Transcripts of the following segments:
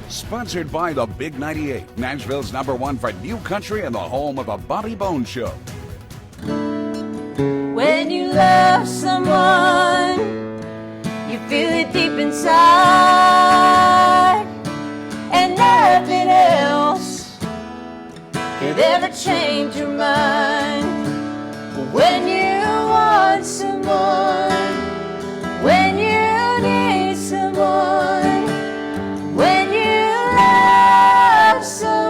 Sponsored by the Big 98, Nashville's #1 for new country and the home of the Bobby Bones Show. When you love someone, you feel it deep inside, and nothing else could ever change your mind. When you want someone, when you need someone, when you love someone.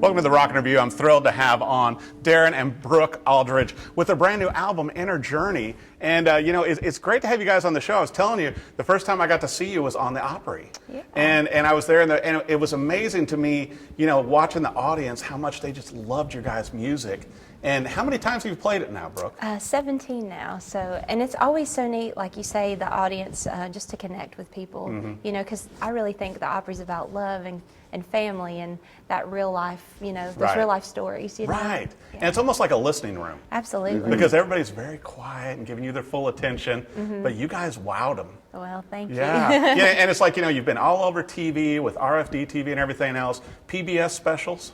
Welcome to the Rock Interview. I'm thrilled to have on Darin and Brooke Aldridge with their brand new album, Inner Journey. And, it's great to have you guys on the show. I was telling you, the first time I got to see you was on the Opry. Yeah. And I was there, and it was amazing to me, watching the audience, how much they just loved your guys' music. And how many times have you played it now, Brooke? 17 now. So, and it's always so neat, like you say, the audience, just to connect with people, because I really think the Opry's about love and family and that real life, those Right. real life stories. Right. Yeah. And it's almost like a listening room. Absolutely. Because everybody's very quiet and giving you their full attention, but you guys wowed them. Well, thank you. Yeah, yeah, and it's like, you've been all over TV with RFD TV and everything else. PBS Specials.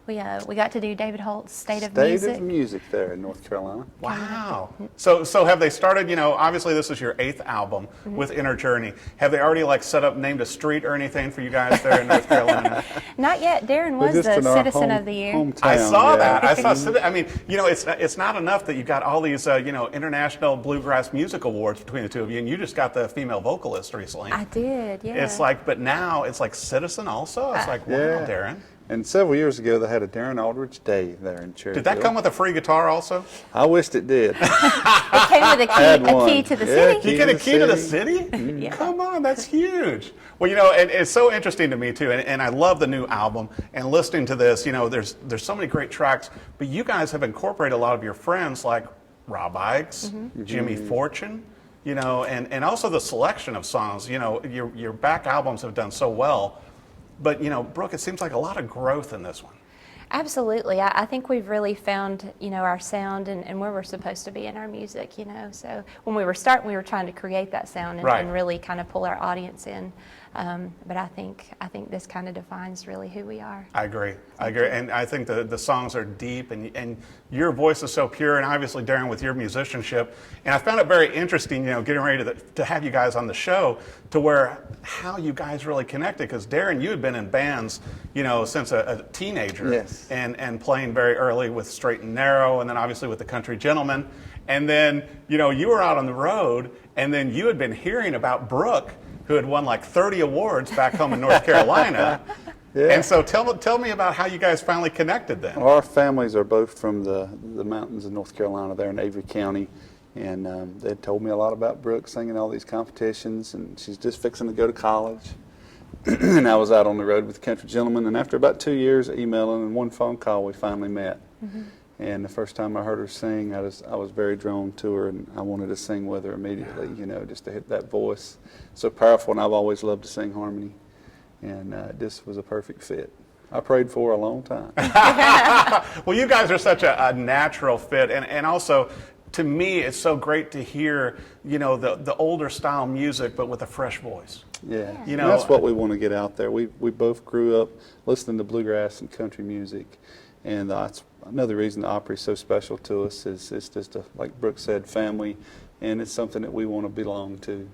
We got to do David Holt's State of State Music. of Music there in North Carolina. Wow. So have they started, obviously this is your 8th album with Inner Journey. Have they already named a street or anything for you guys there in North Carolina? Not yet. Darin was the Citizen of the Year. Hometown, I saw yeah. that. It's not enough that you got all these, international bluegrass music awards between the two of you, and you just got the female vocalist recently. I did, yeah. It's but now it's like Citizen also. It's like, wow, Yeah. Darin. And several years ago, they had a Darin Aldridge Day there in Cherryville. Did that come with a free guitar also? I wished it did. It came with Had a key one. to the Yeah, city. You get a key to the city? Yeah. Come on, that's huge. Well, and it's so interesting to me too, and I love the new album. And listening to this, there's so many great tracks, but you guys have incorporated a lot of your friends like Rob Ickes, Jimmy Fortune, and also the selection of songs. Your back albums have done so well, but Brooke, it seems like a lot of growth in this one. Absolutely. I think we've really found, our sound and where we're supposed to be in our music, So when we were starting, we were trying to create that sound and, Right. and really kind of pull our audience in. But I think this kind of defines really who we are. I agree. And I think the songs are deep, and your voice is so pure, and obviously, Darin, with your musicianship. And I found it very interesting, getting ready to have you guys on the show, to where how you guys really connected. Because Darin, you had been in bands, since a teenager. Yes. And playing very early with Straight and Narrow, and then obviously with the Country Gentlemen. And then, you were out on the road, and then you had been hearing about Brooke, who had won like 30 awards back home in North Carolina. Yeah. And so tell me about how you guys finally connected then. Our families are both from the mountains of North Carolina there in Avery County. And they told me a lot about Brooke singing all these competitions, and she's just fixing to go to college. And I was out on the road with the Country Gentlemen, and after about 2 years of emailing and one phone call, we finally met. And the first time I heard her sing, I was very drawn to her, and I wanted to sing with her immediately, just to hit that voice. So powerful, and I've always loved to sing harmony. And this was a perfect fit. I prayed for her a long time. Well, you guys are such a natural fit, and also, to me, it's so great to hear, the older style music, but with a fresh voice. Yeah, and that's what we want to get out there. We both grew up listening to bluegrass and country music, and that's another reason the Opry is so special to us. Is it's just like Brooke said, family, and it's something that we want to belong to.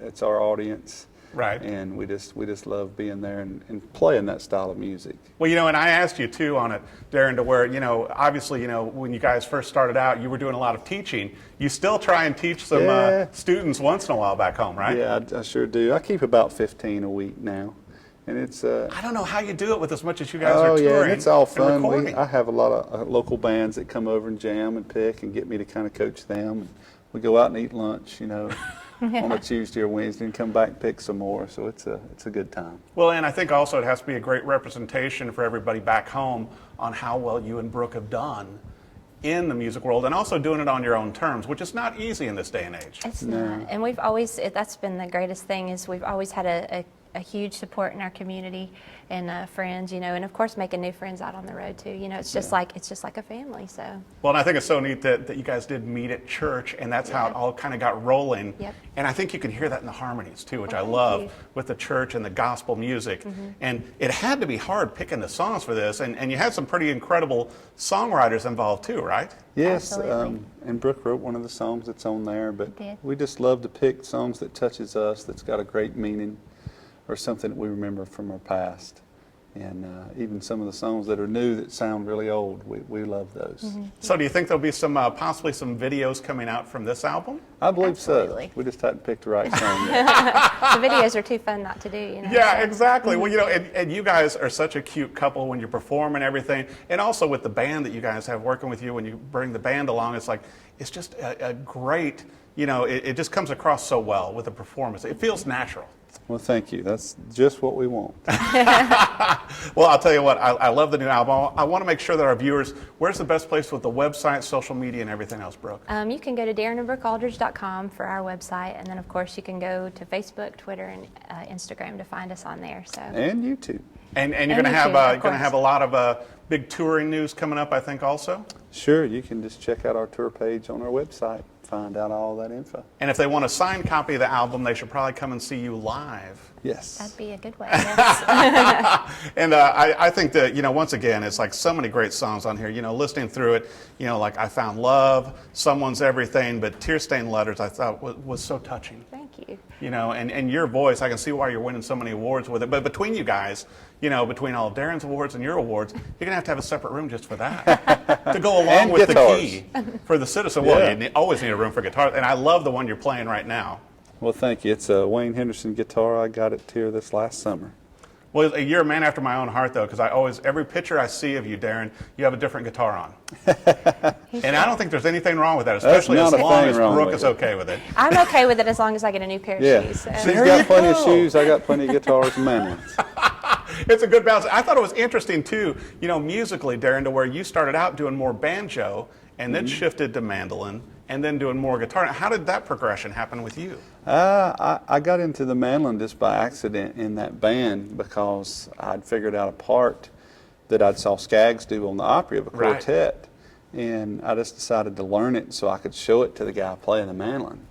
It's our audience. Right. And we just love being there and playing that style of music. Well, and I asked you too on it, Darin, to where, obviously, when you guys first started out, you were doing a lot of teaching. You still try and teach some students once in a while back home, right? Yeah, I sure do. I keep about 15 a week now. And it's I don't know how you do it with as much as you guys are touring. Oh, yeah, and it's all and fun. recording. I have a lot of local bands that come over and jam and pick and get me to kind of coach them. And we go out and eat lunch, on a Tuesday or Wednesday, and come back and pick some more. So it's a good time. Well, and I think also it has to be a great representation for everybody back home on how well you and Brooke have done in the music world, and also doing it on your own terms, which is not easy in this day and age. It's not. And we've always, that's been the greatest thing, is we've always had a a huge support in our community and friends, you know, and of course making new friends out on the road too. You know, it's just like a family. So. Well, and I think it's so neat that you guys did meet at church, and that's how it all kind of got rolling. Yep. And I think you can hear that in the harmonies too, which I thank love you. with the church and the gospel music. And it had to be hard picking the songs for this, and you had some pretty incredible songwriters involved too, right? Yes, Absolutely. and Brooke wrote one of the songs that's on there, but Did. we just love to pick songs that touches us, that's got a great meaning, or something that we remember from our past. And even some of the songs that are new that sound really old, we love those. So do you think there'll be some possibly some videos coming out from this album? I believe Absolutely. so. We just hadn't picked the right song yet. The videos are too fun not to do, you know. Yeah, so. exactly. Well, you know, and you guys are such a cute couple when you perform and everything, and also with the band that you guys have working with you when you bring the band along, it's just a great, you know, it just comes across so well with the performance. It feels natural. Well, thank you. That's just what we want. Well, I'll tell you what, I love the new album. I want to make sure that our viewers, where's the best place with the website, social media, and everything else, Brooke? You can go to darinandbrookealdridge.com for our website, and then of course you can go to Facebook, Twitter, and Instagram to find us on there. So. And YouTube. And you're And going to have YouTube, of you're going to have a lot of big touring news coming up, I think, also. Sure, you can just check out our tour page on our website, find out all that info. And if they want a signed copy of the album, they should probably come and see you live. Yes. That'd be a good way. Yes. And I think that, you know, once again, it's like so many great songs on here. You know, listening through it, you know, like I Found Love, Someone's Everything, but Tear-Stained Letters I thought was so touching. Thank you. You know, and your voice, I can see why you're winning so many awards with it. But between you guys, you know, between all of Darin's awards and your awards, you're going to have a separate room just for that. To go along And with guitars. the key for the citizen. Yeah. Well, you always need a room for guitars. And I love the one you're playing right now. Well, thank you. It's a Wayne Henderson guitar. I got it here this last summer. Well, you're a man after my own heart, though, because every picture I see of you, Darin, you have a different guitar on. And I don't think there's anything wrong with that, especially not as a long thing as wrong Brooke with is it. okay with it. I'm okay with it as long as I get a new pair of Yeah. shoes. So. She's There got you plenty of go. shoes. I got plenty of guitars and mandolins. It's a good balance. I thought it was interesting, too, you know, musically, Darin, to where you started out doing more banjo and then shifted to mandolin and then doing more guitar. How did that progression happen with you? I got into the mandolin just by accident in that band because I'd figured out a part that I saw Skaggs do on the Opry of a Right. quartet. And I just decided to learn it so I could show it to the guy playing the mandolin.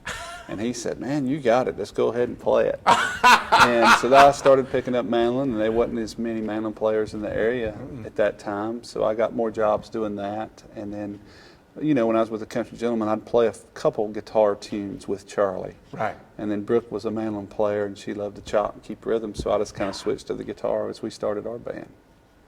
And he said, "Man, you got it. Let's go ahead and play it." And so I started picking up mandolin, and there wasn't as many mandolin players in the area at that time. So I got more jobs doing that. And then, you know, when I was with the Country Gentleman, I'd play a couple guitar tunes with Charlie. Right. And then Brooke was a mandolin player, and she loved to chop and keep rhythm. So I just kind of switched to the guitar as we started our band.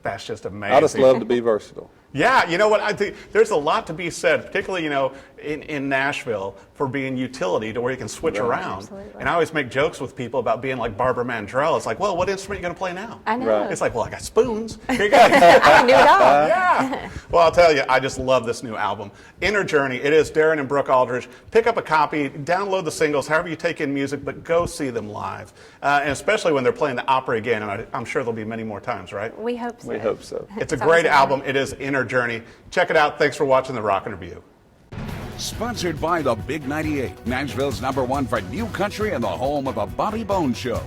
That's just amazing. I just love to be versatile. Yeah, you know what? I think there's a lot to be said, particularly, you know, in Nashville, for being utility to where you can switch Right. around. Absolutely. And I always make jokes with people about being like Barbara Mandrell. It's like, well, what instrument are you going to play now? I know. Right. It's like, well, I got spoons. Here you go. I can do it all. Yeah. Well, I'll tell you, I just love this new album. Inner Journey. It is Darin and Brooke Aldridge. Pick up a copy, download the singles, however you take in music, but go see them live. And especially when they're playing the Opry again, and I'm sure there'll be many more times, right? We hope so. We hope so. It's a Sounds great good. album. It is Inner Journey. Check it out. Thanks for watching the Rock and Review. Sponsored by the Big 98, Nashville's #1 for new country and the home of a Bobby Bones Show.